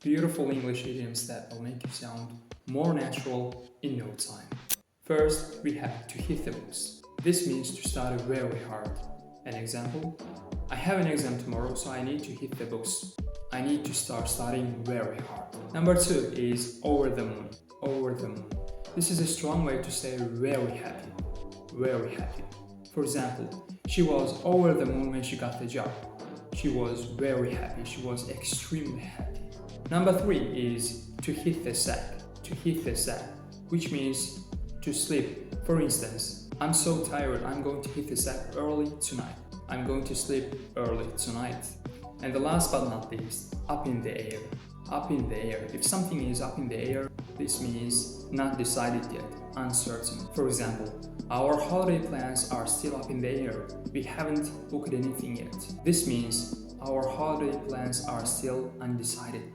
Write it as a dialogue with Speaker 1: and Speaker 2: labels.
Speaker 1: beautiful English idioms that will make you sound more natural in no time. First, we have to hit the books. This means to study very hard. An example: I have an exam tomorrow, so I need to hit the books. I need to start studying very hard. Number two is over the moon. Over the moon. This is a strong way to say very happy. Very happy. For example, she was over the moon when she got the job. She was very happy. She was extremely happy. Number three is to hit the sack. To hit the sack, which means to sleep. For instance, I'm so tired, I'm going to hit the sack early tonight. I'm going to sleep early tonight. And the last but not least, up in the air. Up in the air. If something is up in the air, this means not decided yet, uncertain. For example, our holiday plans are still up in the air. We haven't booked anything yet. This means our holiday plans are still undecided.